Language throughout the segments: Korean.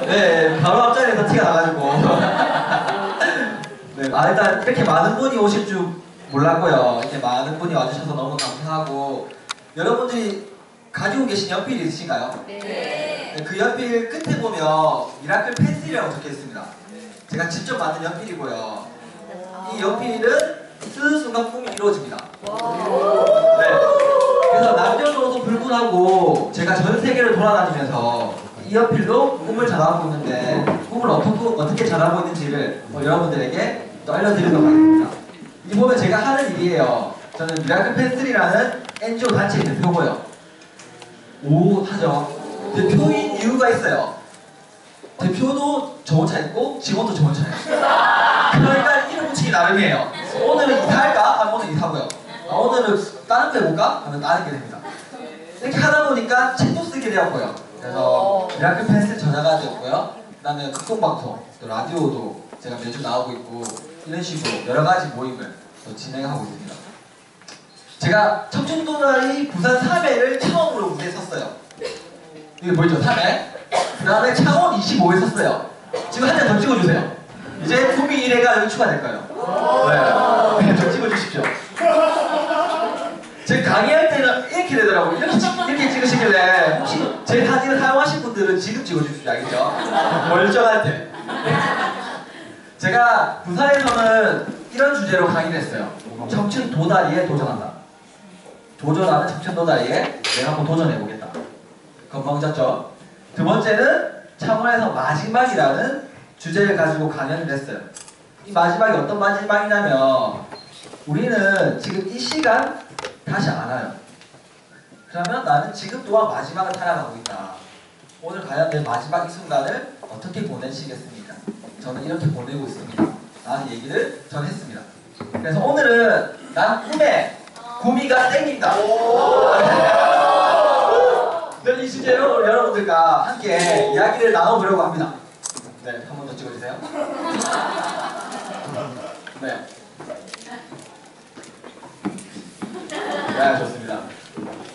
네, 바로 앞자리에서 티가 나가지고. 네, 일단 이렇게 많은 분이 오실 줄 몰랐고요. 이렇게 많은 분이 와주셔서 너무 감사하고, 여러분들이 가지고 계신 연필이 있으신가요? 네. 그 연필 끝에 보면 미라클 펜슬이라고 적혀 있습니다. 제가 직접 만든 연필이고요. 이 연필은 쓰는 순간 꿈이 이루어집니다. 네. 그래서 남녀노소 불문하고 제가 전 세계를 돌아다니면서 이 연필로 꿈을 전하고 있는데, 꿈을 어떻게 전하고 있는지를 여러분들에게 또 알려드리도록 하겠습니다. 이 보면 제가 하는 일이에요. 저는 미라클 펜슬이라는 NGO 단체의 대표고요. 오 하죠. 대표인 이유가 있어요. 대표도 저 혼자 있고 직원도 저 혼자 있어요. 그러니까 이름 붙이기 나름이에요. 오늘은 이사할까? 하면 오늘 이사고요. 오늘은 다른 거 해볼까? 하면 다른 게 됩니다. 이렇게 하다 보니까 책도 쓰게 되었고요. 그래서 미라클 펜슬 저자가 되었고요. 그 다음에 극동방송, 또 라디오도 제가 매주 나오고 있고, 이런 식으로 여러 가지 모임을 또 진행하고 있습니다. 제가 청춘도다리 부산 3회를 처음으로 무대에 섰어요. 이게 보이죠? 3회. 그 다음에 창원 25회 섰어요. 지금 한 장 더 찍어주세요. 이제 구미 1회가 여기 추가될 거예요. 네, 좀 찍어주십시오. 제가 강의할 때는 이렇게 되더라고요. 이렇게 찍으시길래 혹시 제 사진을 사용하신 분들은 지금 찍어주십시오. 알겠죠? 멀쩡할 때. 제가 부산에서는 이런 주제로 강의를 했어요. 청춘도다리에 도전한다. 도전하는 청춘도다리에 내가 한번 도전해보겠다. 건방졌죠? 두 번째는 창원에서 마지막이라는 주제를 가지고 강연을 했어요. 이 마지막이 어떤 마지막이냐면, 우리는 지금 이 시간 다시 안 와요. 그러면 나는 지금 또한 마지막을 살아가고 있다. 오늘 과연 내 마지막 이 순간을 어떻게 보내시겠습니까? 저는 이렇게 보내고 있습니다. 라는 얘기를 전 했습니다. 그래서 오늘은 난 꿈에 구미가 땡긴다. 이 주제로 여러분들과 함께 이야기를 나눠보려고 합니다. 네, 한 번 더 찍어주세요. 네. 네, 좋습니다.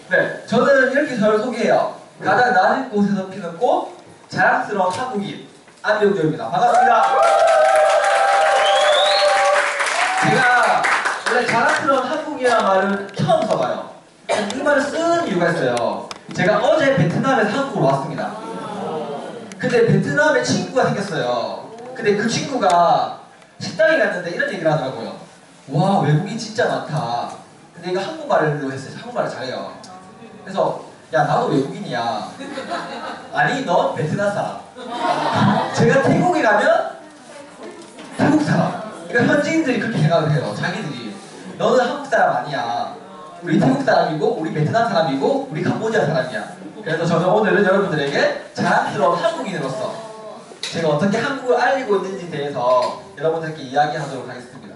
네, 저는 이렇게 저를 소개해요. 가장 낮은 곳에서 피는 꽃, 자랑스러운 한국인 안병조입니다. 반갑습니다. 제가 원래 자랑스러운 한국인이라는 말을 처음 써봐요. 이 말을 쓰는 이유가 있어요. 제가 어제 베트남에서 한국으로 왔습니다. 근데 베트남에 친구가 생겼어요. 근데 그 친구가 식당에 갔는데 이런 얘기를 하더라고요. 와, 외국인 진짜 많다. 근데 이거 한국말로 했어요. 한국말을 잘해요. 그래서 야, 나도 외국인이야. 아니, 넌 베트남 사람. 제가 태국에 가면 태국 사람. 그러니까 현지인들이 그렇게 생각을 해요. 자기들이. 너는 한국 사람 아니야. 우리 태국 사람이고, 우리 베트남 사람이고, 우리 캄보디아 사람이야. 그래서 저는 오늘은 여러분들에게 자랑스러운 한국인으로서 제가 어떻게 한국을 알리고 있는지에 대해서 여러분들께 이야기하도록 하겠습니다.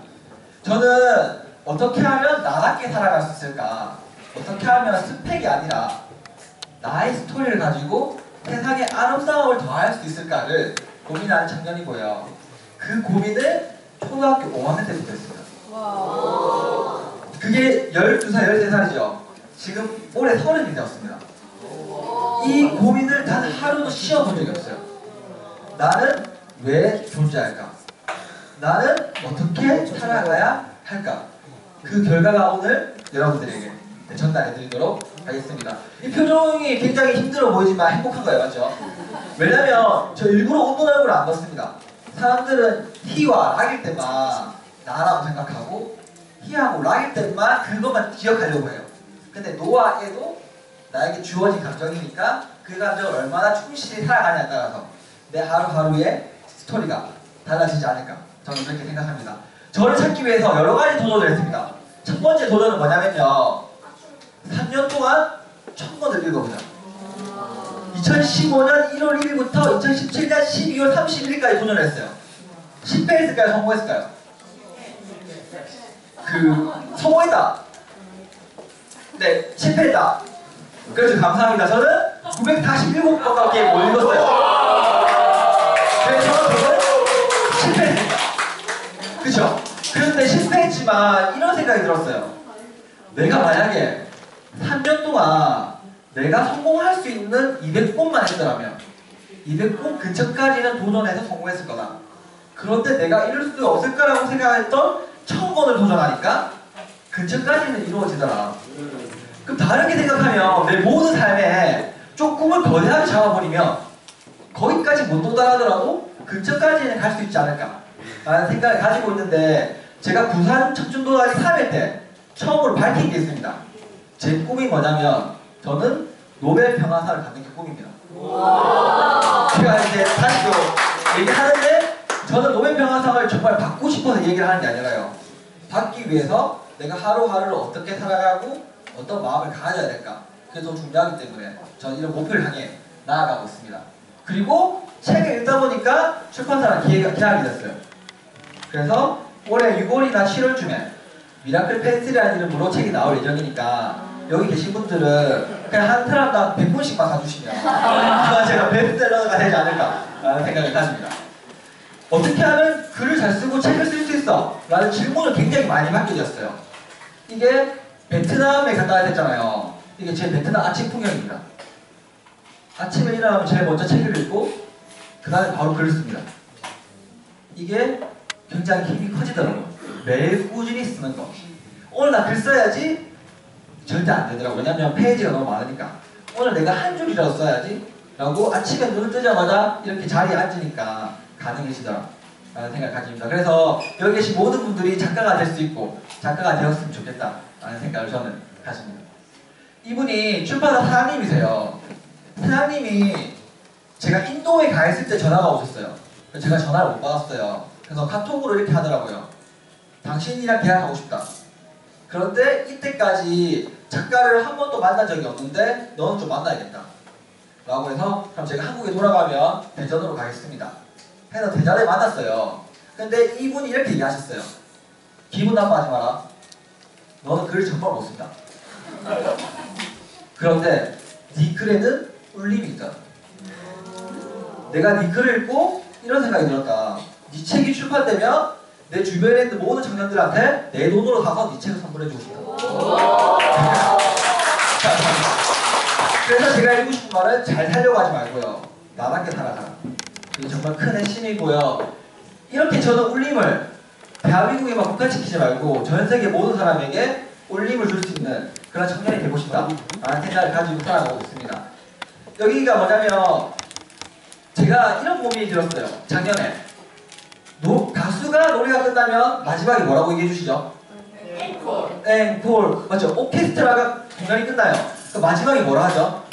저는 어떻게 하면 나답게 살아갈 수 있을까? 어떻게 하면 스펙이 아니라 나의 스토리를 가지고 세상에 아름다움을 더할 수 있을까를 고민하는 청년이고요. 그 고민을 초등학교 5학년 때부터 했습니다. 그게 12살, 13살이죠. 지금 올해 30이 되었습니다. 이 고민을 단 하루도 쉬어본 적이 없어요. 나는 왜 존재할까? 나는 어떻게 살아가야 할까? 그 결과가 오늘 여러분들에게 전달해드리도록 하겠습니다. 이 표정이 굉장히 힘들어 보이지만 행복한 거예요, 맞죠? 왜냐면 저 일부러 웃는 얼굴을 안 넣습니다. 사람들은 희와 락일 때만 나라고 생각하고, 희하고 락일 때만 그것만 기억하려고 해요. 근데 노와 애도 나에게 주어진 감정이니까 그 감정을 얼마나 충실히 살아가냐에 따라서 내 하루하루의 스토리가 달라지지 않을까, 저는 그렇게 생각합니다. 저를 찾기 위해서 여러 가지 도전을 했습니다. 첫 번째 도전은 뭐냐면요, 3년 동안 천권을 읽어보자. 2015년 1월 1일부터 2017년 12월 31일까지 도전을 했어요. 실패했을까요? 성공했을까요? 성공했다. 네, 실패했다. 그래서 감사합니다. 저는 947번밖에 못 읽었어요. 그래서 저는 실패했습니다. 그쵸? 그런데 실패했지만 이런 생각이 들었어요. 내가 만약에 3년 동안 내가 성공할 수 있는 200번만 했더라면 200분 근처까지는 도전해서 성공했을 거다. 그런데 내가 이룰 수 없을 거라고 생각했던 1000번을 도전하니까 근처까지는 이루어지더라. 그럼 다르게 생각하면 내 모든 삶에 조금을 거대하게 잡아버리면 거기까지 못 도달하더라도 근처까지는 갈 수 있지 않을까 라는 생각을 가지고 있는데, 제가 부산 청춘도단이 3회 때 처음으로 밝힌 게 있습니다. 제 꿈이 뭐냐면 저는 노벨 평화상을 받는 게 꿈입니다. 제가 이제 다시 또 얘기하는데, 저는 노벨 평화상을 정말 받고 싶어서 얘기를 하는 게 아니라요, 받기 위해서 내가 하루하루를 어떻게 살아가고 어떤 마음을 가져야 될까, 그게 더 중요하기 때문에 저는 이런 목표를 향해 나아가고 있습니다. 그리고 책을 읽다 보니까 출판사랑 계약이 됐어요. 그래서 올해 6월이나 7월쯤에 미라클 펜슬이라는 이름으로 책이 나올 예정이니까 여기 계신 분들은 그냥 한 사람당 100분씩만 사주시면 아마 제가 베스트셀러가 되지 않을까라는 생각을 가집니다. 어떻게 하면 글을 잘 쓰고 책을 쓸 수 있어? 라는 질문을 굉장히 많이 받게 되었어요. 이게 베트남에 갔다 와야 됐잖아요. 이게 제 베트남 아침 풍경입니다. 아침에 일어나면 제일 먼저 책을 읽고 그 다음에 바로 글을 씁니다. 이게 굉장히 힘이 커지더라고요. 매일 꾸준히 쓰는 거. 오늘 나 글 써야지 절대 안 되더라고요. 왜냐면 페이지가 너무 많으니까. 오늘 내가 한 줄이라도 써야지 라고 아침에 눈을 뜨자마자 이렇게 자리에 앉으니까 가능해지더라 라는 생각을 가집니다. 그래서 여기 계신 모든 분들이 작가가 될 수 있고 작가가 되었으면 좋겠다 라는 생각을 저는 가집니다. 이분이 출판사 사장님이세요. 사장님이 제가 인도에 가 있을 때 전화가 오셨어요. 제가 전화를 못 받았어요. 그래서 카톡으로 이렇게 하더라고요. 당신이랑 계약하고 싶다. 그런데 이때까지 작가를 한 번도 만난 적이 없는데 너는 좀 만나야겠다 라고 해서 그럼 제가 한국에 돌아가면 대전으로 가겠습니다 해서 대전에 만났어요. 근데 이분이 이렇게 얘기하셨어요. 기분 나빠하지 마라. 너는 글을 정말 못 쓴다. 그런데 네 글에는 울림이 있다. 내가 네 글을 읽고 이런 생각이 들었다. 네 책이 출판되면 내 주변에 있는 모든 청년들한테 내 돈으로 사서 네 책을 선물해주고 싶다. 그래서 제가 읽고 싶은 말은 잘 살려고 하지 말고요, 나답게 살아가라. 이게 정말 큰 핵심이고요. 이렇게 저는 울림을 대한민국에만 국한시키지 말고 전 세계 모든 사람에게 울림을 줄 수 있는 그런 청년이 되고 싶다 라는 생각을 가지고 살아가고 있습니다. 여기가 뭐냐면 제가 이런 고민이 들었어요. 작년에 가수가 노래가 끝나면 마지막에 뭐라고 얘기해 주시죠? 앵콜. 앵콜. 맞죠? 오케스트라가 공연이 끝나요. 그 마지막에 뭐라 하죠?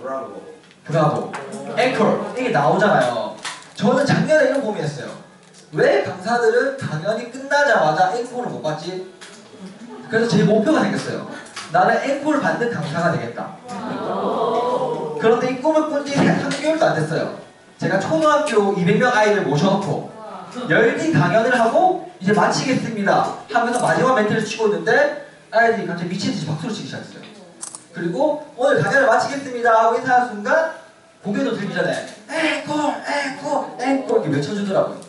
브라보. 브라보. 앵콜. 이게 나오잖아요. 저는 작년에 이런 고민했어요. 왜 강사들은 강연이 끝나자마자 앵콜을 못 받지? 그래서 제 목표가 생겼어요. 나는 앵콜을 받는 강사가 되겠다. 그런데 이 꿈을 꾼 지 3개월도 안 됐어요. 제가 초등학교 200명 아이를 모셔놓고 열기 강연을 하고 이제 마치겠습니다 하면서 마지막 멘트를 치고 있는데 아이들이 갑자기 미친듯이 박수를 치기 시작했어요. 그리고 오늘 강연을 마치겠습니다 하고 인사하는 순간 고개도 들기 전에 앵콜 앵콜 앵콜 이렇게 외쳐주더라고요.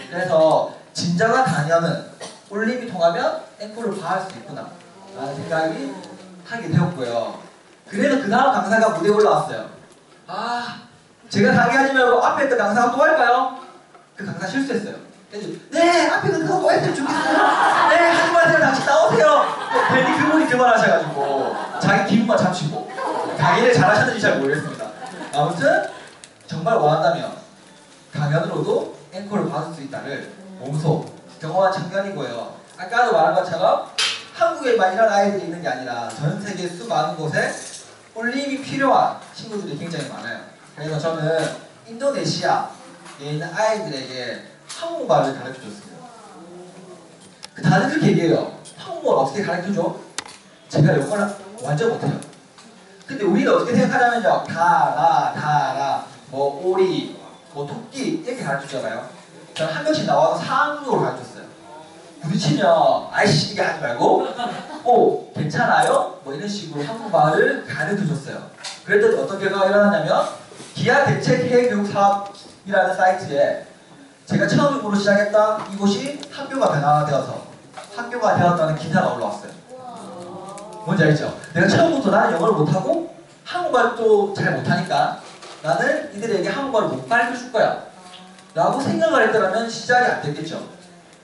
그래서 진정한 강연은 울림이 통하면 앵콜을 봐할 수 있구나 라는 생각이 하게 되었고요. 그래서 그 다음 강사가 무대에 올라왔어요. 제가 강의하지 말고 앞에 있던 강사가 또 할까요? 그 강사 실수했어요. 네, 앞에 그 강사 또 했으면 좋겠어요. 네, 하지 마세요. 당신 나오세요. 괜히 그분이 그만하셔가지고 자기 기분만 잡치고 강의를 잘하셨는지 잘 모르겠습니다. 아무튼 정말 원한다면 강연으로도 앵콜을 받을 수 있다를 몸소 경험한 청년이고요. 아까도 말한 것처럼 한국에만 이런 아이들이 있는 게 아니라 전 세계 수많은 곳에 울림이 필요한 친구들이 굉장히 많아요. 그래서 저는 인도네시아에 있는 아이들에게 한국말을 가르쳐줬습니다. 다들 그렇게 얘기해요. 한국말 어떻게 가르쳐줘? 제가 영어를 완전 못해요. 근데 우리는 어떻게 생각하냐면요, 다라, 뭐 오리, 뭐 토끼 이렇게 가르쳐주잖아요. 저는 한 명씩 나와서 상황으로 가르쳤어요. 부딪히면 아이씨 이게 하지 말고 괜찮아요? 뭐 이런 식으로 한국말을 가르쳐줬어요. 그랬더니 어떤 결과가 일어나냐면 기아대책해외교육사업이라는 사이트에 제가 처음으로 시작했던 이곳이 학교가 변화되어서 학교가 되었다는 기사가 올라왔어요. 뭔지 알죠? 내가 처음부터 나는 영어를 못하고 한국말도 잘 못하니까 나는 이들에게 한국어를 못 가르쳐줄 거야 라고 생각을 했더라면 시작이 안 됐겠죠.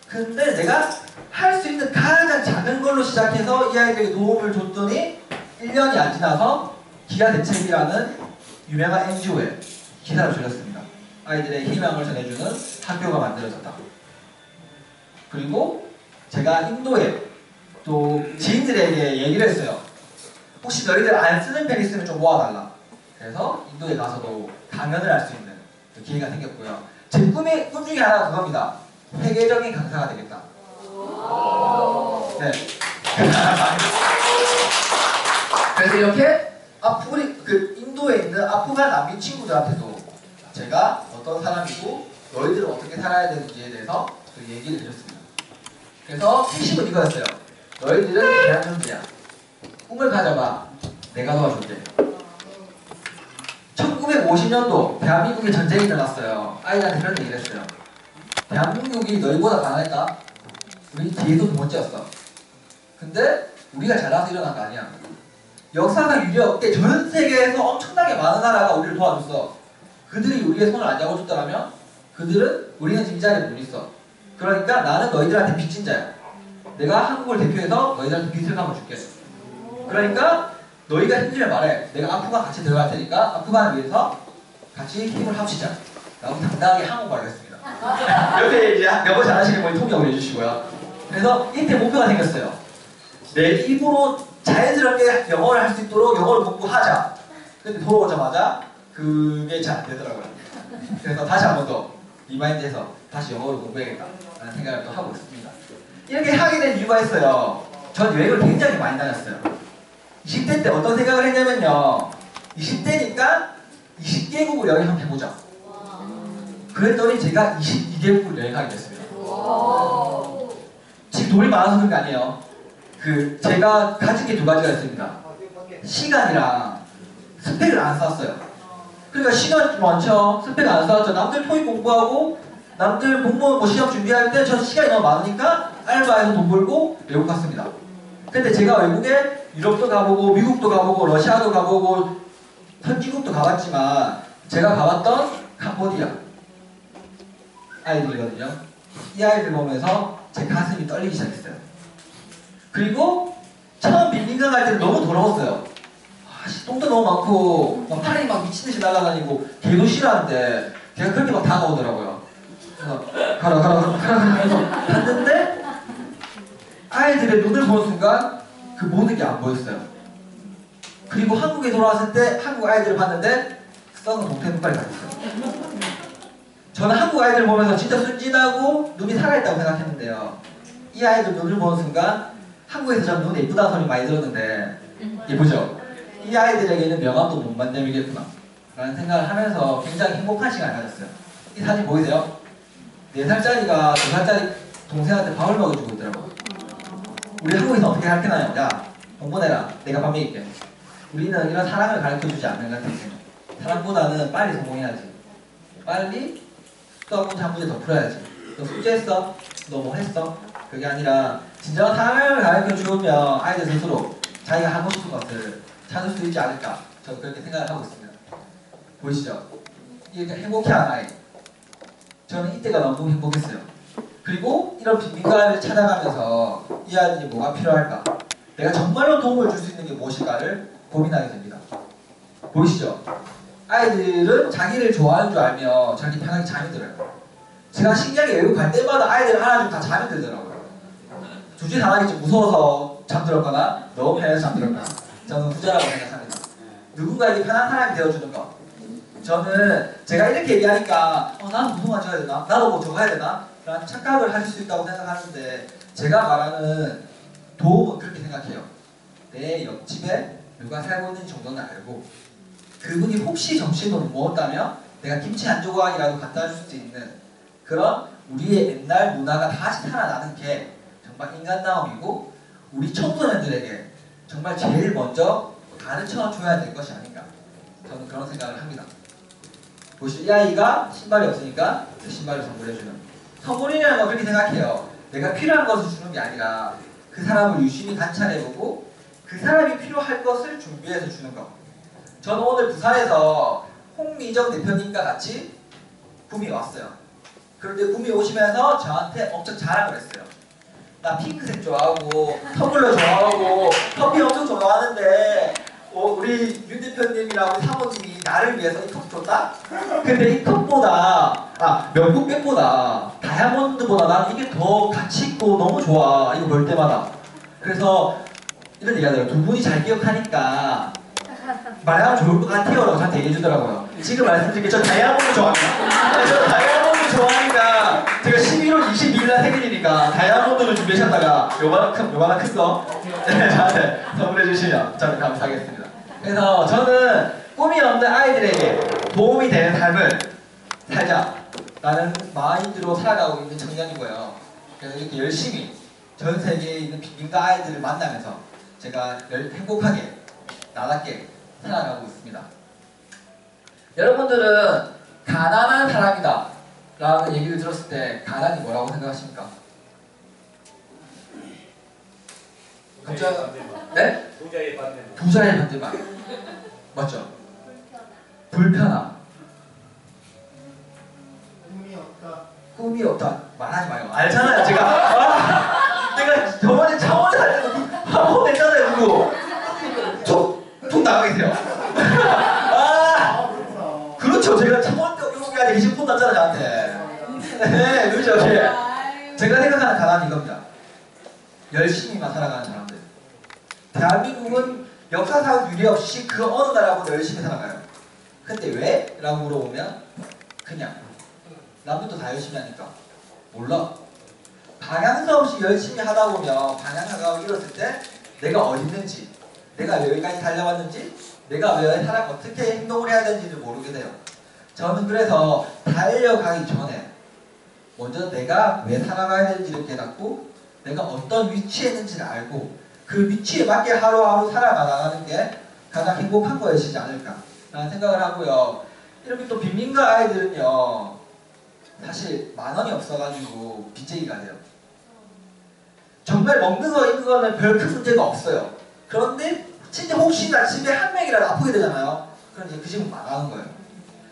근데 내가 할 수 있는 가장 작은 걸로 시작해서 이 아이들에게 도움을 줬더니 1년이 안 지나서 기가대책이라는 유명한 NGO에 기사를 실렸습니다. 아이들의 희망을 전해주는 학교가 만들어졌다. 그리고 제가 인도에 또 지인들에게 얘기를 했어요. 혹시 너희들 안 쓰는 펜 있으면 좀 모아달라. 그래서 인도에 가서도 강연을 할 수 있는 기회가 생겼고요. 제 꿈의 꿈 중에 하나가 그겁니다. 회계적인 강사가 되겠다. 네. 그래서 이렇게 인도에 있는 아프간 난민 친구들한테도 제가 어떤 사람이고 너희들은 어떻게 살아야 되는지에 대해서 얘기를 해줬습니다. 그래서 핵심은 이거였어요. 너희들은 대한민국이야. 꿈을 가져봐. 내가 도와줄게. 1950년도 대한민국에 전쟁이 일어났어요. 아이들한테 그런 얘기를 했어요. 대한민국이 너희보다 강할까? 우리 뒤에도 두 번째였어. 근데 우리가 잘나서 일어난 거 아니야. 역사상 유례없게 전 세계에서 엄청나게 많은 나라가 우리를 도와줬어. 그들이 우리의 손을 안 잡아줬더라면 우리는 지금 이 자리에 못 있어. 그러니까 나는 너희들한테 빚진 자야. 내가 한국을 대표해서 너희들한테 빚을 갚아줄게. 그러니까 너희가 힘들면 말해. 내가 아프간 같이 들어갈 테니까 아프간을 위해서 같이 힘을 합치자 라고 당당하게 한국말을 했습니다. 이렇게 이제 영어 잘하시는 분이 통역을 해주시고요. 그래서 이때 목표가 생겼어요. 내 입으로 자연스럽게 영어를 할 수 있도록 영어를 공부하자. 근데 돌아오자마자 그게 잘 안 되더라고요. 그래서 다시 한 번 더 리마인드해서 다시 영어를 공부해야겠다 라는 생각을 또 하고 있습니다. 이렇게 하게 된 이유가 있어요. 전 여행을 굉장히 많이 다녔어요. 20대 때 어떤 생각을 했냐면요. 20대니까 20개국을 여행 한번 해보자. 그랬더니 제가 22개국을 여행하게 됐습니다. 지금 돈이 많아서 그런 게 아니에요. 제가 가진 게 두 가지가 있습니다. 시간이랑 스펙을 안 쌓았어요. 그러니까 시간 많죠. 스펙 안 쌓았죠. 남들 토익 공부하고 남들 공무원 시험 준비할 때 저는 시간이 너무 많으니까 알바해서 돈 벌고 외국 갔습니다. 근데 제가 외국에 유럽도 가보고 미국도 가보고 러시아도 가보고 선진국도 가봤지만 제가 가봤던 캄보디아 아이들이거든요. 이 아이들 보면서 제 가슴이 떨리기 시작했어요. 그리고 처음 빌링강 갈 때는 너무 더러웠어요. 똥도 너무 많고 막 파랑이 막 미친듯이 날아다니고 개도 싫어하는데 걔가 그렇게 막 다가오더라고요. 그래서 가라 하면서 갔는데 아이들의 눈을 보는 순간 그 모든 게 안 보였어요. 그리고 한국에 돌아왔을 때 한국 아이들을 봤는데 썩은 동태 눈깔이 같았어요. 저는 한국 아이들 보면서 진짜 순진하고 눈이 살아있다고 생각했는데요. 이 아이들 눈을 보는 순간 한국에서 전 눈 예쁘다는 소리 많이 들었는데 예쁘죠? 이 아이들에게는 명함도 못 만들겠구나 라는 생각을 하면서 굉장히 행복한 시간을 가졌어요. 이 사진 보이세요? 4살짜리가 2살짜리 동생한테 밥을 먹여주고 있더라고요. 우리 한국에서 어떻게 가르치나요? 야, 공부해라. 내가 밥 먹일게. 우리는 이런 사랑을 가르쳐주지 않는 것 같아요. 사랑보다는 빨리 성공해야지. 빨리 또 문제 한 문제 더 풀어야지. 너 숙제했어? 너 뭐 했어? 그게 아니라 진정한 사랑을 가르쳐주면 아이들 스스로 자기가 하고 싶은 것을 찾을 수 있지 않을까. 저는 그렇게 생각을 하고 있습니다. 보이시죠? 이렇게 행복해하는 아이. 저는 이때가 너무 행복했어요. 그리고 이런 빈민가를 찾아가면서 이 아이들이 뭐가 필요할까? 내가 정말로 도움을 줄 수 있는 게 무엇일까를 고민하게 됩니다. 보이시죠? 아이들은 자기를 좋아하는 줄 알면 자기 편하게 잠이 들어요. 제가 신기하게 외국 갈 때마다 아이들 안아주면 다 잠이 들더라고요. 주지 당하겠지. 무서워서 잠들었거나 너무 편해서 잠들었거나. 저는 후자라고 생각합니다. 누군가에게 편한 사람이 되어주는 것. 저는 제가 이렇게 얘기하니까 나는 무슨 말 해야 되나? 나도 뭐 저거 해야 되나? 라는 착각을 하실 수 있다고 생각하는데 제가 말하는 도움은 그렇게 생각해요. 내 옆집에 누가 살고 있는 정도는 알고 그분이 혹시 정신을 못 먹었다면 내가 김치 한 조각이라도 갖다 줄 수 있는 그런 우리의 옛날 문화가 다시 살아나는 게 정말 인간다움이고 우리 청소년들에게 정말 제일 먼저 가르쳐줘야 될 것이 아닌가. 저는 그런 생각을 합니다. 보시죠. 이 아이가 신발이 없으니까 그 신발을 선물해주는. 선물이라는 건 그렇게 생각해요. 내가 필요한 것을 주는 게 아니라 그 사람을 유심히 관찰해보고 그 사람이 필요할 것을 준비해서 주는 것. 저는 오늘 부산에서 홍미정 대표님과 같이 구미에 왔어요. 그런데 구미에 오시면서 저한테 엄청 자랑을 했어요. 나 핑크색 좋아하고 텀블러 좋아하고 커피 엄청 좋아하는데 우리 윤 대표님이랑 우리 사모님이 나를 위해서 이 컵 줬다? 근데 이 컵보다 명품백보다 다이아몬드보다 난 이게 더 가치 있고 너무 좋아. 이거 볼 때마다. 그래서 이런 얘기 하더라고요. 두 분이 잘 기억하니까 말하면 좋을 것 같아요 라고 저한테 얘기해 주더라고요. 지금 말씀드린 게 저 다이아몬드 좋아합니다. 저 다이아몬드 좋아하니까 제가 11월 22일날 생일이니까 다이아몬드를 준비하셨다가 요만한 큰 거 저한테 선물해 주시면 저는 감사하겠습니다. 그래서 저는 꿈이 없는 아이들에게 도움이 되는 삶을 살자 라는 마인드로 살아가고 있는 청년이고요. 그래서 이렇게 열심히 전 세계에 있는 빈민가 아이들을 만나면서 제가 행복하게 나답게 살아가고 있습니다. 여러분들은 가난한 사람이다 라는 얘기를 들었을 때 가난이 뭐라고 생각하십니까? 갑자기 네? 부자의 반대. 부자의 반대말 맞죠? 불편함. 꿈이 없다 말하지 마요. 알잖아요 제가. 내가 저번에 창원에 살 때도 한번 냈잖아요 그거. 좀 나가 계세요. 그렇죠. 제가 창원 때 여기 아직 20분 났잖아요 저한테. 네 그렇죠. 제가 생각하는 가난은 이겁니다. 열심히만 살아가는 사람들. 대한민국은 역사상 유례없이 그 어느 나라보다 열심히 살아가요. 근데 왜? 라고 물어보면 그냥 남들도 다 열심히 하니까. 몰라. 방향성 없이 열심히 하다 보면 방향성을 잃었을 때 내가 어디 있는지, 내가 왜 여기까지 달려왔는지, 내가 왜 어떻게 행동을 해야 되는지를 모르게 돼요. 저는 그래서 달려가기 전에 먼저 내가 왜 살아가야 되는지를 깨닫고 내가 어떤 위치에 있는지를 알고 그 위치에 맞게 하루하루 살아가는 게 가장 행복한 것이지 않을까 라는 생각을 하고요. 이렇게 또 빈민가 아이들은요 사실 10,000원이 없어가지고 빚쟁이가 돼요. 정말 먹는 거 있는 거는 별 큰 문제가 없어요. 그런데 진짜 혹시나 집에 한 명이라도 아프게 되잖아요. 그럼 이제 그 집은 망하는 거예요.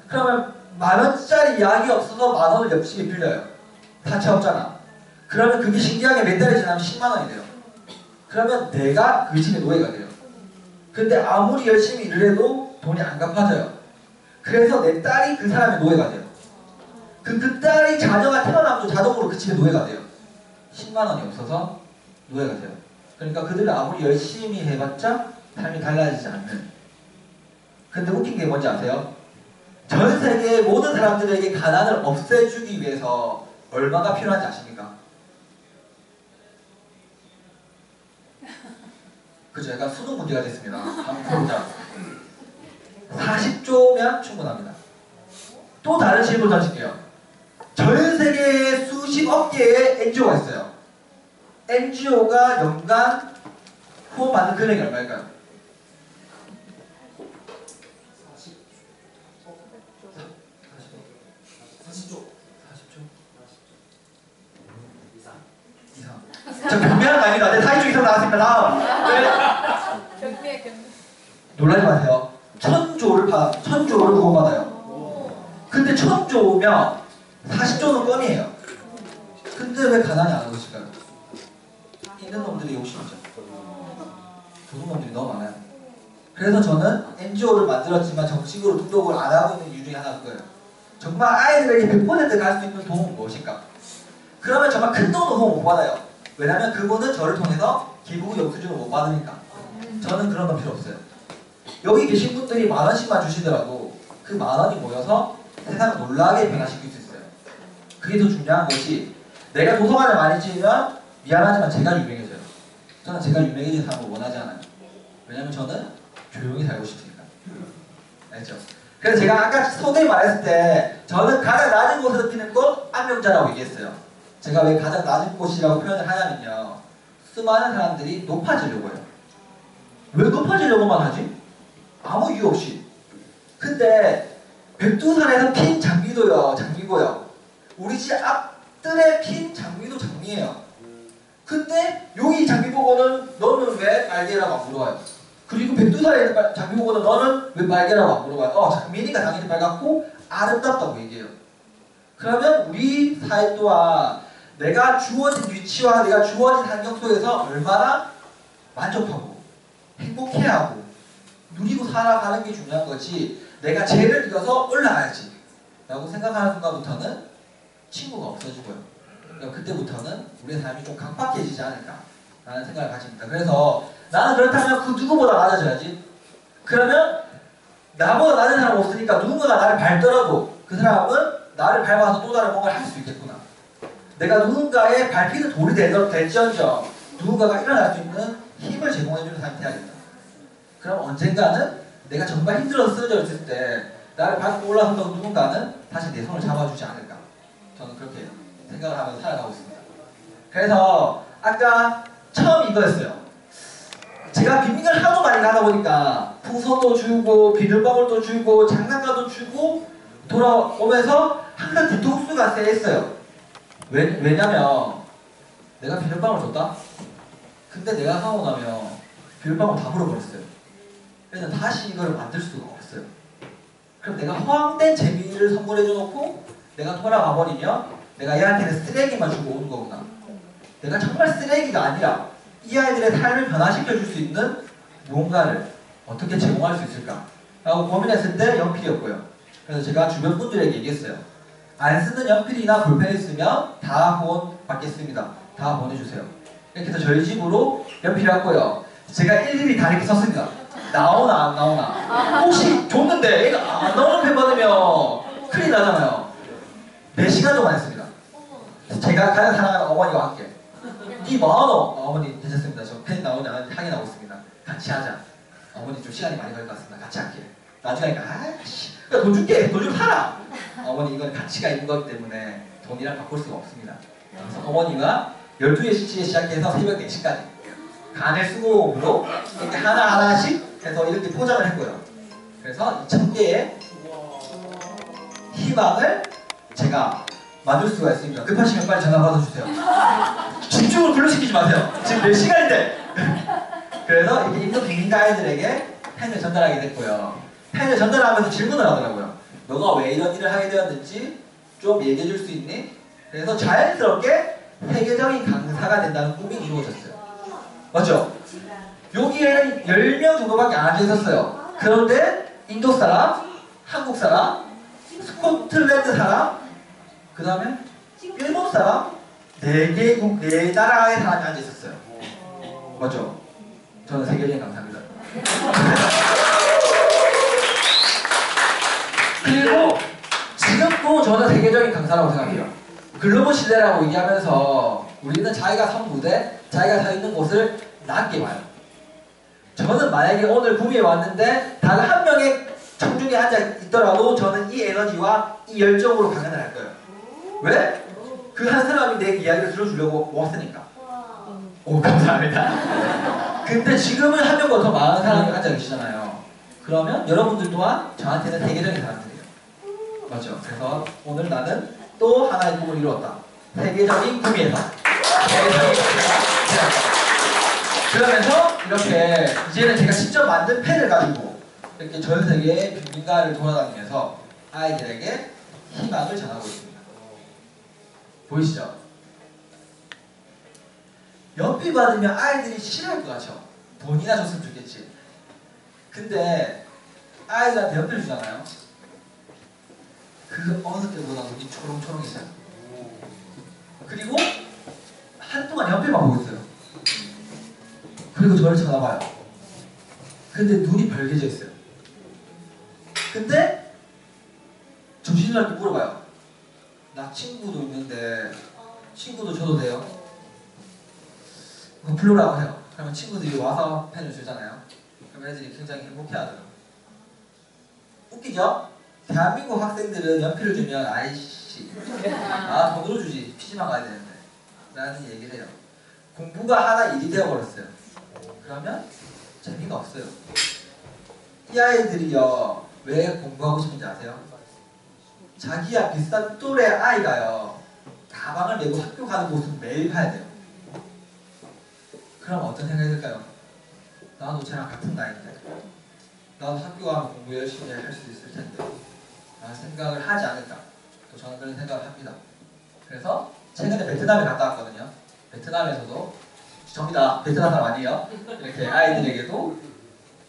그러면 10,000원짜리 약이 없어서 10,000원을 옆집에 빌려요. 다 채 없잖아. 그러면 그게 신기하게 몇 달이 지나면 100,000원이 돼요. 그러면 내가 그 집의 노예가 돼요. 근데 아무리 열심히 일을 해도 돈이 안 갚아져요. 그래서 내 딸이 그 사람의 노예가 돼요. 그 딸이 자녀가 태어나면 자동으로 그 집의 노예가 돼요. 100,000원이 없어서 노예가 돼요. 그러니까 그들은 아무리 열심히 해봤자 삶이 달라지지 않는. 근데 웃긴 게 뭔지 아세요? 전 세계의 모든 사람들에게 가난을 없애주기 위해서 얼마가 필요한지 아십니까? 그죠? 약간 수능 문제가 됐습니다. 한번 풀어보자. 40조면 충분합니다. 또 다른 질문 던질게요. 전 세계에 수십억 개의 NGO가 있어요. NGO가 연간 후원 받는 금액이 얼마일까요? 40조 이상. 저 경매하는 거 아닙니다. 네, 40조 이상 나왔습니다. 다음. 경매. 놀라지 마세요. 1,000조를 후원받아요. 근데 1,000조면 40조는 껌이에요. 근데 왜 가난이 안 오실까요? 있는 놈들이 욕심이죠. 좋은 놈들이 너무 많아요. 그래서 저는 NGO를 만들었지만 정식으로 등록을 안 하고 있는 이유 중에 하나가 그거예요. 정말 아이들에게 100% 갈 수 있는 도움은 무엇일까? 그러면 정말 큰 돈은 후원 못 받아요. 왜냐면 그분은 저를 통해서 기부 영수증을 못 받으니까. 저는 그런 건 필요 없어요. 여기 계신 분들이 10,000원씩만 주시더라도 그 10,000원이 모여서 세상을 놀라게 변화시킬 수 있어요. 그게 더 중요한 것이 내가 도서관을 많이 지으면 미안하지만 제가 유명해져요. 저는 제가 유명해진 삶을 원하지 않아요. 왜냐면 저는 조용히 살고 싶으니까. 알죠? 그래서 제가 아까 서두에 말했을 때 저는 가장 낮은 곳에서 피는 꽃 안명자라고 얘기했어요. 제가 왜 가장 낮은 곳이라고 표현을 하냐면요. 수많은 사람들이 높아지려고 해요. 왜 높아지려고만 하지? 아무 이유 없이. 근데 백두산에서 핀 장미도요. 장미고요. 우리 집 앞뜰에 핀 장미도 장미예요. 근데 여기 장미 보고는 너는 왜 빨개라고 안 물어봐요. 그리고 백두산에 있는 장미 보고도 너는 왜 빨개라고 안 물어봐요. 장미니까 당연히 빨갛고 아름답다고 얘기해요. 그러면 우리 사회 또한 내가 주어진 위치와 내가 주어진 환경 속에서 얼마나 만족하고 행복해하고 누리고 살아가는 게 중요한 거지, 내가 쟤를 이겨서 올라가야지 라고 생각하는 순간부터는 친구가 없어지고요. 그러니까 그때부터는 우리의 삶이 좀 각박해지지 않을까 라는 생각을 가집니다. 그래서 나는 그렇다면 그 누구보다 낮아져야지. 그러면 나보다 낮은 사람 없으니까 누군가가 나를 밟더라도 그 사람은 나를 밟아서 또 다른 뭔가를 할 수 있겠구나. 내가 누군가의 밟히는 돌이 될지언정 누군가가 일어날 수 있는 힘을 제공해주는 사람이 돼야겠다. 그럼 언젠가는 내가 정말 힘들어서 쓰러져 있을 때 나를 밟고 올라섰던 누군가는 다시 내 손을 잡아주지 않을까. 저는 그렇게 생각을 하면서 살아가고 있습니다. 그래서 아까 처음 이거였어요. 제가 빈민가를 하도 많이 가다 보니까 풍선도 주고 비눗방울도 주고 장난감도 주고 돌아오면서 항상 뒤통수가 쎄했어요. 왜냐면 내가 비눗방울 줬다? 근데 내가 하고 나면 비눗방울 다 물어버렸어요. 그래서 다시 이걸 만들 수가 없어요. 그럼 내가 허황된 재미를 선물해줘 놓고 내가 돌아가 버리면 내가 얘한테는 쓰레기만 주고 오는 거구나. 내가 정말 쓰레기가 아니라 이 아이들의 삶을 변화시켜 줄 수 있는 무언가를 어떻게 제공할 수 있을까 라고 고민했을 때 연필이었고요. 그래서 제가 주변 분들에게 얘기했어요. 안 쓰는 연필이나 볼펜 있으면 다 후원 받겠습니다. 다 보내주세요. 이렇게 해서 저희 집으로 연필이 왔고요. 제가 일일이 다 이렇게 썼습니다. 나오나 안 나오나. 혹시 줬는데 얘가 안 나오는 펜 받으면 큰일 나잖아요. 4시간 동안 했습니다. 제가 가장 사랑하는 어머니와 함께. 이 뭐하노? 어머니 괜찮습니다. 저 펜 나오지 않았는지 확인하고 있습니다. 같이 하자. 어머니 좀 시간이 많이 걸릴 것 같습니다. 같이 할게. 나중에 하니까 아이씨 돈 줄게. 돈 좀 사라. 어머니 이건 가치가 있는 거기 때문에 돈이랑 바꿀 수가 없습니다. 그래서 어머니가 12시에 시작해서 새벽 4시까지 간의 수고로 이렇게 하나하나씩 해서 이렇게 포장을 했고요. 그래서 2000개의 희망을 제가 만들 수가 있습니다. 급하시면 빨리 전화 받아주세요. 집중을 불러시키지 마세요. 지금 몇 시간인데. 그래서 이렇게 인도 빈민가 아이들에게 펜을 전달하게 됐고요. 펜을 전달하면서 질문을 하더라고요. 너가 왜 이런 일을 하게 되었는지 좀 얘기해 줄 수 있니? 그래서 자연스럽게 세계적인 강사가 된다는 꿈이 이루어졌어요. 맞죠? 여기에는 10명 정도밖에 안 앉아있었어요. 그런데 인도 사람, 한국 사람, 스코틀랜드 사람, 그 다음에 일본 사람, 4개국, 4나라의 사람이 앉아있었어요. 맞죠? 저는 세계적인 강사입니다. 그리고 지금도 저는 세계적인 강사라고 생각해요. 글로벌 시대라고 얘기하면서 우리는 자기가 선 무대, 자기가 서 있는 곳을 낮게 봐요. 저는 만약에 오늘 구미에 왔는데 단 한 명의 청중에 앉아 있더라도 저는 이 에너지와 이 열정으로 강연을 할 거예요. 왜? 그 한 사람이 내 이야기를 들어주려고 왔으니까. 오, 감사합니다. 근데 지금은 한 명보다 더 많은 사람이 앉아 계시잖아요. 그러면 여러분들 또한 저한테는 세계적인 사람들이에요. 맞죠? 그래서 오늘 나는 또 하나의 꿈을 이루었다. 세계적인 꿈이에서. 그러면서 이렇게 이제는 제가 직접 만든 펜을 가지고 이렇게 전 세계의 빈민가를 돌아다니면서 아이들에게 희망을 전하고 있습니다. 보이시죠? 연필 받으면 아이들이 싫어할 것 같죠? 돈이나 줬으면 좋겠지. 근데 아이들한테 연필 주잖아요. 그 어느 때보다 눈이 초롱초롱해져요. 그리고 한동안 연필만 보고 있어요. 그리고 저를 쳐다봐요. 근데 눈이 벌개져 있어요. 근데 정신을 할 때 물어봐요. 나 친구도 있는데 친구도 줘도 돼요? 그럼 불러라고 해요. 그러면 친구들이 와서 펜을 주잖아요. 그럼 애들이 굉장히 행복해하더라고요. 웃기죠? 대한민국 학생들은 연필을 주면 아이씨 아 돈으로 주지 PC방 가야 되는데 라는 얘기를 해요. 공부가 하나 일이 되어버렸어요. 그러면 재미가 없어요. 이 아이들이요 왜 공부하고 싶은지 아세요? 자기야 비슷한 또래 아이가요 가방을 메고 학교 가는 모습을 매일 봐야 돼요. 그럼 어떤 생각이 들까요? 나도 쟤랑 같은 나이인데 나도 학교 가면 공부 열심히 할 수 있을 텐데 라는 생각을 하지 않을까. 또 저는 그런 생각을 합니다. 그래서 최근에 베트남에 갔다 왔거든요. 베트남에서도 접니다. 베트남 사람 아니에요. 이렇게 아이들에게도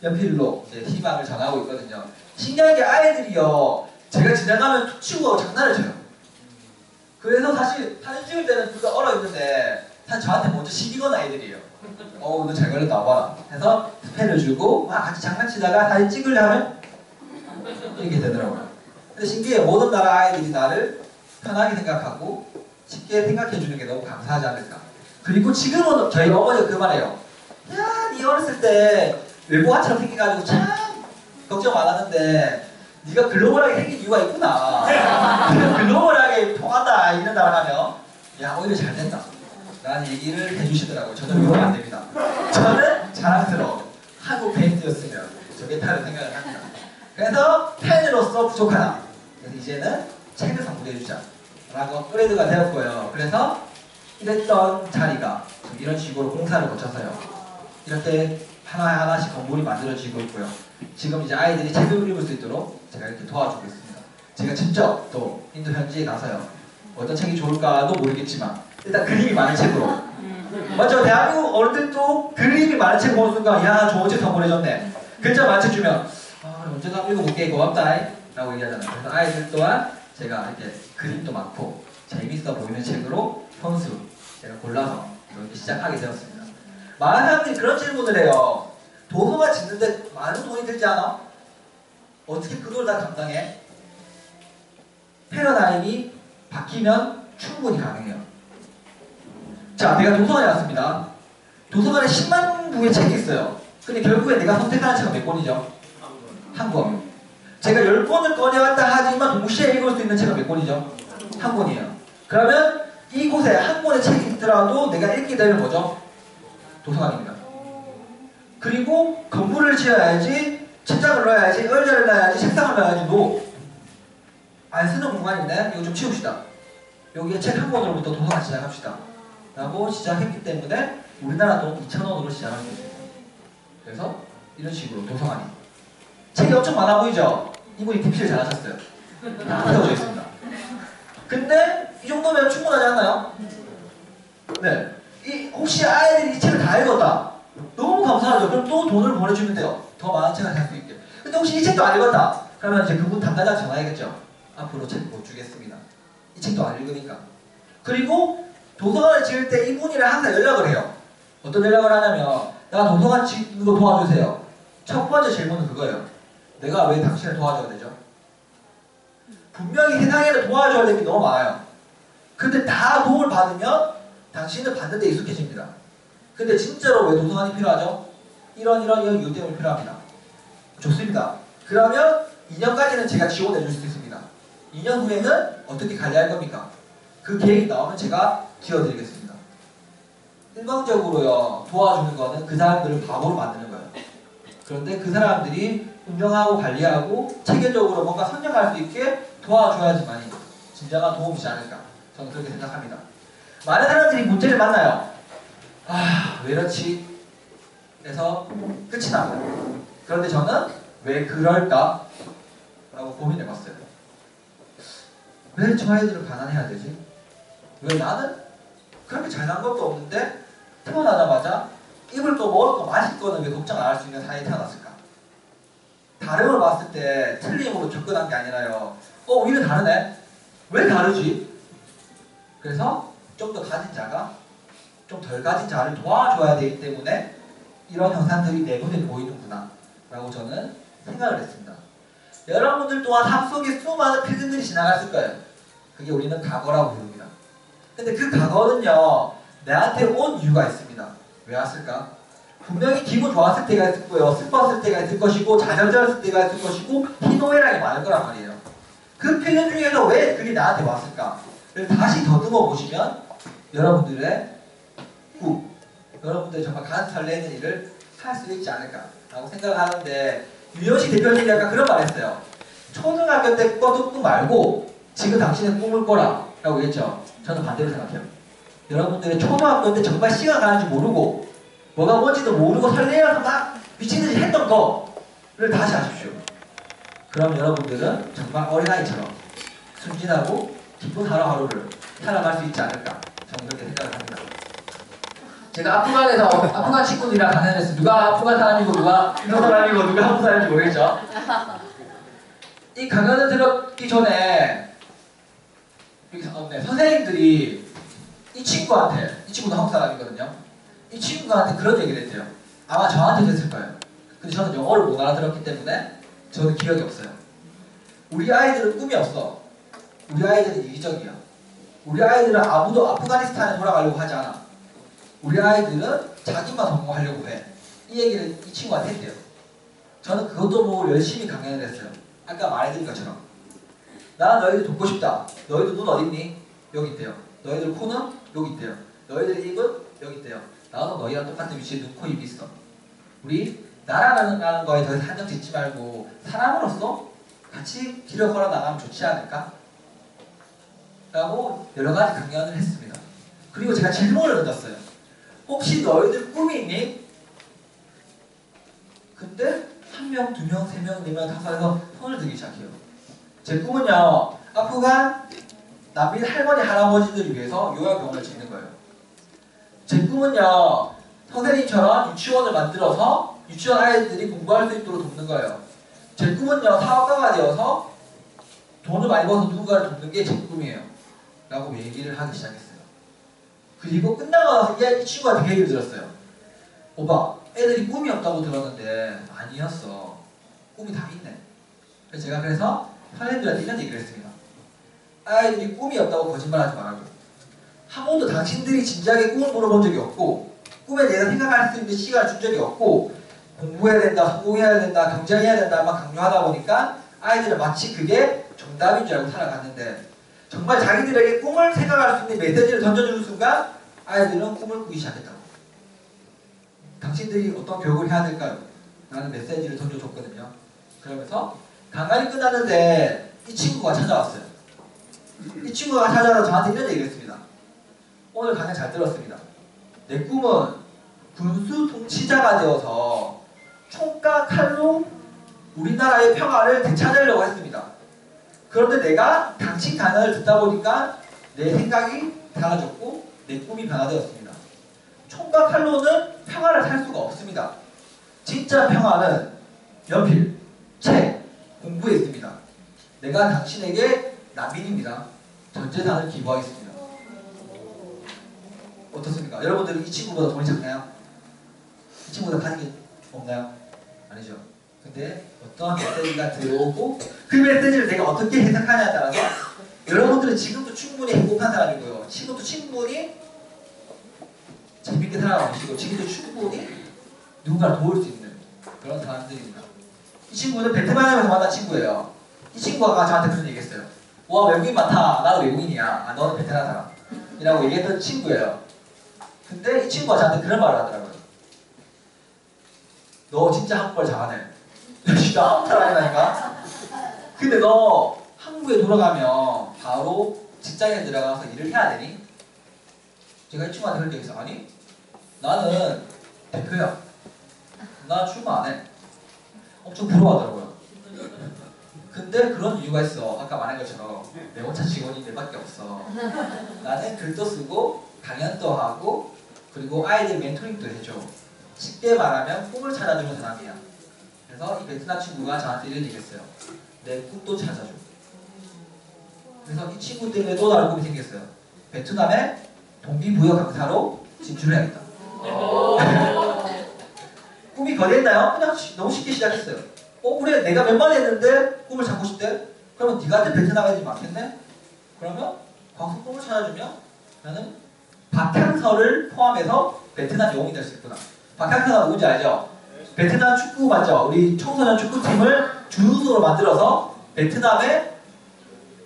연필로 이제 희망을 전하고 있거든요. 신기한 게 아이들이요, 제가 지나가면 툭 치고 가고 장난을 쳐요. 그래서 사실 사진 찍을 때는 둘 다 얼어있는데 사실 저한테 먼저 시비건 아이들이에요. 너 잘 걸렸다 와봐라 해서 펜을 주고 막 같이 장난치다가 사진 찍으려면 이렇게 되더라고요. 근데 신기해. 모든 나라 아이들이 나를 편하게 생각하고 쉽게 생각해주는 게 너무 감사하지 않을까. 그리고 지금은 저희 어머니가 그 말해요. 야, 니 어렸을 때 외국아처럼 생겨가지고 참 걱정 많았는데 네가 글로벌하게 생긴 이유가 있구나. 글로벌하게 통한다 이런다고 하면 야, 오히려 잘 된다 라는 얘기를 해주시더라고요. 저는 위로가 안 됩니다. 저는 자랑스러운 한국 베이스였으면 좋겠다는 생각을 합니다. 그래서 팬으로서 부족하다. 그래서 이제는 책을 선물해주자 라고 업그레이드가 되었고요. 그래서 이랬던 자리가 이런 식으로 공사를 거쳐서요, 이렇게 하나하나씩 건물이 만들어지고 있고요. 지금 이제 아이들이 책을 읽을 수 있도록 제가 이렇게 도와주고 있습니다. 제가 직접 또 인도 현지에 가서요, 어떤 책이 좋을까도 모르겠지만 일단 그림이 많은 책으로, 맞죠? 대한민국 어른들도 그림이 많은 책 보는 순간 야, 좋은 책 선물해줬네. 글자 많은 책 주면 언제가 읽어볼게 고맙다 라고 얘기하잖아요. 그래서 아이들 또한 제가 이렇게 그림도 많고 재밌어 보이는 책으로 혼수 제가 골라서 이렇게 시작하게 되었습니다. 많은 사람들이 그런 질문을 해요. 도서관 짓는데 많은 돈이 들지 않아? 어떻게 그 돈을 다 감당해? 패러다임이 바뀌면 충분히 가능해요. 자, 내가 도서관에 왔습니다. 도서관에 10만 부의 책이 있어요. 근데 결국에 내가 선택하는 책은 몇 권이죠? 한 권. 제가 10권을 꺼내왔다 하지만 동시에 읽을 수 있는 책은 몇 권이죠? 한 권이에요. 그러면 이곳에 한 권의 책이 있더라도 내가 읽게 되는 거죠? 도서관입니다. 그리고 건물을 지어야지, 책장을 넣어야지, 의자를 놔야지, 책상을 놔야지. 안 쓰는 공간인데 이거 좀 치웁시다. 여기에 책 한 권으로부터 도서관 시작합시다 라고 시작했기 때문에 우리나라 돈 2,000원으로 시작한 거죠. 그래서 이런 식으로 도서관이, 책이 엄청 많아 보이죠? 이분이 DP를 잘하셨어요. 다 세워져 있습니다. 근데 이 정도면 충분하지 않나요? 네. 혹시 아이들이 이 책을 다 읽었다, 너무 감사하죠. 그럼 또 돈을 보내주면 돼요. 더 많은 책을 살 수 있게. 근데 혹시 이 책도 안 읽었다 그러면 이제 그분 담당자한테 전화해야겠죠. 앞으로 책 못 주겠습니다. 이 책도 안 읽으니까. 그리고 도서관을 지을 때 이분이랑 항상 연락을 해요. 어떤 연락을 하냐면, 나 도서관 짓는 거 도와주세요. 첫 번째 질문은 그거예요. 내가 왜 당신을 도와줘야 되죠? 분명히 세상에는 도와줘야 될 게 너무 많아요. 근데 다 도움을 받으면 당신은 받는 데 익숙해집니다. 근데 진짜로 왜 도서관이 필요하죠? 이런 이유 때문에 필요합니다. 좋습니다. 그러면 2년까지는 제가 지원해 줄 수 있습니다. 2년 후에는 어떻게 관리할 겁니까? 그 계획이 나오면 제가 지어드리겠습니다. 일방적으로요, 도와주는 거는 그 사람들을 바보로 만드는 거예요. 그런데 그 사람들이 운영하고 관리하고 체계적으로 뭔가 선정할 수 있게 도와줘야지만이 진정한 도움이지 않을까, 저는 그렇게 생각합니다. 많은 사람들이 문제를 만나요. 왜 이렇지? 그래서 끝이 납니다. 그런데 저는 왜 그럴까? 라고 고민해봤어요. 왜 저 아이들은 가난해야 되지? 왜 나는 그렇게 잘난 것도 없는데 태어나자마자 입을 거 먹을 거 마실 거는 왜 걱정 안 할 수 있는 사이에 태어났을까? 다름을 봤을 때 틀림으로 접근한 게 아니라요, 오히려 다르네? 왜 다르지? 그래서 좀 더 가진 자가 좀 덜 가진 자를 도와줘야 되기 때문에 이런 현상들이 내 눈에 보이는구나 라고 저는 생각을 했습니다. 여러분들 또한 삶 속에 수많은 필름들이 지나갔을 거예요. 그게 우리는 과거라고 부릅니다. 근데 그 과거는요, 내한테 온 이유가 있습니다. 왜 왔을까? 분명히 기분 좋았을 때가 있을 거예요. 슬펐을 때가 있을 것이고, 좌절되었을 때가 있을 것이고, 희노애락이 많을 거란 말이에요. 그 필름 중에서 왜 그게 나한테 왔을까를 다시 더듬어 보시면 여러분들의 여러분들이 정말 가슴 설레는 일을 할 수 있지 않을까라고 생각을 하는데, 유현식 대표님이 약간 그런 말 했어요. 초등학교 때 꿔둔 꿈 말고 지금 당신의 꿈을 꿔라 라고 했죠. 저는 반대로 생각해요. 여러분들이 초등학교 때 정말 시간 가는지 모르고 뭐가 뭔지도 모르고 설레어서 막 미친듯이 했던 거를 다시 하십시오. 그럼 여러분들은 정말 어린아이처럼 순진하고 기쁜 하루하루를 살아갈 수 있지 않을까 저는 그렇게 생각을 합니다. 제가 아프간에서 아프간 친구들이랑 강연했어요. 누가 아프간 사람이고 누가 이런 사람이고 누가 한국 사람인지 모르겠죠. 이 강연을 들었기 전에 선생님들이 이 친구도 한국 사람이거든요. 이 친구한테 그런 얘기를 했대요. 아마 저한테도 했을 거예요. 근데 저는 영어를 못 알아들었기 때문에 저는 기억이 없어요. 우리 아이들은 꿈이 없어. 우리 아이들은 이기적이야. 우리 아이들은 아무도 아프가니스탄에 돌아가려고 하지 않아. 우리 아이들은 자기만 성공하려고 해. 이 얘기를 이 친구한테 했대요. 저는 그것도 보고 열심히 강연을 했어요. 아까 말해드린 것처럼. 나 너희들 돕고 싶다. 너희들 눈 어딨니? 여기 있대요. 너희들 코는 여기 있대요. 너희들 입은 여기 있대요. 나도 너희랑 똑같은 위치에 눈, 코, 입이 있어. 우리 나라라는 거에 더 한정 짓지 말고 사람으로서 같이 길을 걸어 나가면 좋지 않을까? 라고 여러 가지 강연을 했습니다. 그리고 제가 질문을 던졌어요. 혹시 너희들 꿈이 있니? 근데 한 명, 두 명, 세 명, 네 명, 다섯 해서 손을 들기 시작해요. 제 꿈은요, 아프간 난민 할머니, 할아버지들을 위해서 요양병원을 짓는 거예요. 제 꿈은요, 선생님처럼 유치원을 만들어서 유치원 아이들이 공부할 수 있도록 돕는 거예요. 제 꿈은요, 사업가가 되어서 돈을 많이 벌어서 누군가를 돕는 게 제 꿈이에요. 라고 얘기를 하기 시작했어요. 그리고 끝나고 나서 이 친구가 되게 얘기를 들었어요. 오빠, 애들이 꿈이 없다고 들었는데 아니었어. 꿈이 다 있네. 그래서 선생님들한테 이런 얘기를 했습니다. 아이들이 꿈이 없다고 거짓말하지 말라고. 한 번도 당신들이 진지하게 꿈을 물어본 적이 없고 꿈에 대해서 생각할 수 있는 시간을 준 적이 없고 공부해야 된다, 성공해야 된다, 경쟁해야 된다만 강요하다 보니까 아이들은 마치 그게 정답인 줄 알고 살아갔는데 정말 자기들에게 꿈을 생각할 수 있는 메시지를 던져주는 순간 아이들은 꿈을 꾸기 시작했다고. 당신들이 어떤 교육을 해야 될까요? 라는 메시지를 던져줬거든요. 그러면서 강간이 끝났는데 이 친구가 찾아왔어요. 이 친구가 찾아와서 저한테 이런 얘기를 했습니다. 오늘 강연 잘 들었습니다. 내 꿈은 군수 통치자가 되어서 총과 칼로 우리나라의 평화를 되찾으려고 했습니다. 그런데 내가 당신 강연을 듣다 보니까 내 생각이 달라졌고 내 꿈이 변화되었습니다. 총과 칼로는 평화를 살 수가 없습니다. 진짜 평화는 연필, 책, 공부에 있습니다. 내가 당신에게 난민입니다. 전 재산을 기부하겠습니다. 어떻습니까? 여러분들은 이 친구보다 돈이 작나요? 이 친구보다 가진 게 없나요? 아니죠. 근데 어떠한 메시지가 들어오고 그 메시지를 내가 어떻게 해석하냐에 따라서 여러분들은 지금도 충분히 행복한 사람이고요. 지금도 충분히 재밌게 살아가고 계시고 지금도 충분히 누군가를 도울 수 있는 그런 사람들입니다. 이 친구는 베트남에서 만난 친구예요. 이 친구가 저한테 무슨 얘기했어요. 와 외국인 많다. 나도 외국인이야. 아 너는 베트남 사람. 이라고 얘기했던 친구예요. 근데 이 친구가 저한테 그런 말을 하더라고요. 너 진짜 한국말 잘하네. 진짜 한국 잘하니까. 근데 너 한국에 돌아가면 바로 직장에 들어가서 일을 해야 되니? 제가 이 친구한테 그렇게 얘기했어요. 아니 나는 대표야. 나 출근 안 해. 엄청 부러워하더라고요. 근데 그런 이유가 있어. 아까 말한 것처럼 매운차 직원이 내밖에 없어. 나는 글도 쓰고 강연도 하고 그리고 아이들 멘토링도 해줘. 쉽게 말하면 꿈을 찾아주는 사람이야. 그래서 이 베트남 친구가 저한테 이런 얘기했어요. 내 꿈도 찾아줘. 그래서 이 친구 때문에 또 다른 꿈이 생겼어요. 베트남에 동기부여 강사로 진출해야겠다. 꿈이 거대했나요? 그냥 너무 쉽게 시작했어요. 그래 내가 몇 번 했는데 꿈을 찾고 싶대? 그러면 네가 베트남 애들이 많겠네? 그러면 거기서 꿈을 찾아주면 나는 박향서를 포함해서 베트남 영웅이 될 수 있구나. 박향서가 누군지 알죠? 베트남 축구 맞죠? 우리 청소년 축구팀을 준우승으로 만들어서 베트남의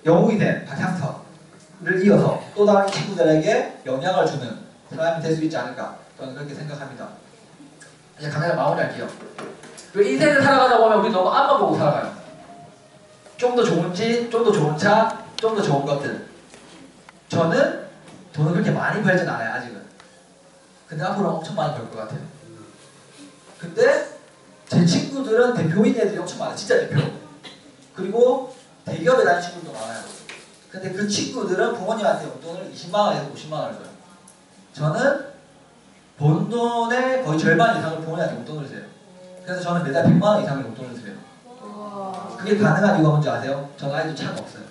영웅이 된 박향서를 이어서 또 다른 친구들에게 영향을 주는 사람이 될 수 있지 않을까 저는 그렇게 생각합니다. 이제 강연을 마무리할게요. 인생을 살아가다 보면 우리 너무 앞만 보고 살아가요. 좀 더 좋은 집, 좀 더 좋은 차, 좀 더 좋은 것들. 저는 돈을 그렇게 많이 벌진 않아요 아직은. 근데 앞으로 엄청 많이 벌 것 같아요. 근데 제 친구들은 대표인 애들이 엄청 많아요. 진짜 대표. 그리고 대기업에 다니는 친구들도 많아요. 근데 그 친구들은 부모님한테 용돈을 20만원에서 50만원을 줘요. 저는 번 돈의 거의 절반 이상을 부모님한테 용돈을 줘요. 그래서 저는 매달 100만원 이상을 용돈을 드려요. 그게 가능한 이유가 뭔지 아세요? 저는 아직도 차가 없어요.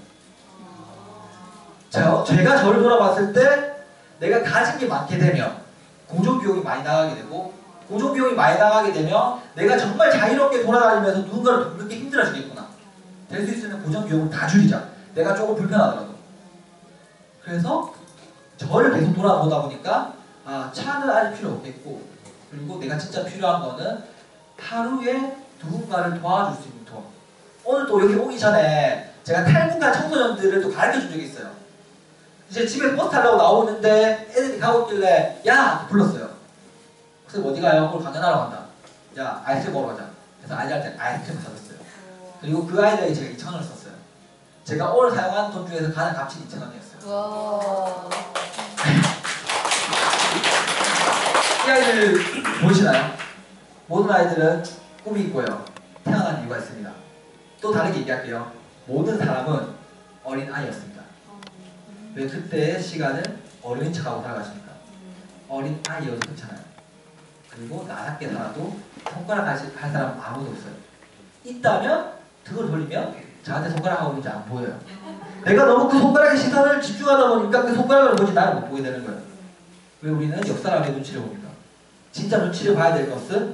제가 저를 돌아봤을 때 내가 가진 게 많게 되면 공정비용이 많이 나가게 되고, 공정비용이 많이 나가게 되면 내가 정말 자유롭게 돌아다니면서 누군가를 돕는 게 힘들어지겠구나. 될 수 있으면 고정비용을 다 줄이자. 내가 조금 불편하더라도. 그래서 저를 계속 돌아보다 보니까 아, 차는 아직 필요 없겠고, 그리고 내가 진짜 필요한 거는 하루에 누군가를 도와줄 수 있는 돈. 오늘 또 여기 오기 전에 제가 탈북한 청소년들을 또 가르쳐 준 적이 있어요. 이제 집에서 버스 타려고 나오는데 애들이 가고 있길래 야! 불렀어요. 그래서 어디 가요? 오늘 강연하러 간다. 야, 아이스크림 먹으러 가자. 그래서 아이들한테 아이스크림 사줬어요. 그리고 그 아이들에게 제가 2,000원을 썼어요. 제가 오늘 사용한 돈 중에서 가장 값진 2,000원이었어요. 이 아이들 보이시나요? 모든 아이들은 꿈이 있고요. 태어난 이유가 있습니다. 또 다르게 얘기할게요. 모든 사람은 어린 아이였습니다. 왜 그때의 시간을 어른인 척하고 살아가십니까? 어린 아이여도 괜찮아요. 그리고 나답게 살아도 손가락 할 사람 아무도 없어요. 있다면 등을 돌리면 저한테 손가락하고 있는지 안 보여요. 내가 너무 그 손가락에 시선을 집중하다 보니까 그 손가락을 보지 나를 못 보게 되는 거예요. 왜 우리는 옆 사람의 눈치를 봅니까? 진짜 눈치를 봐야 될 것은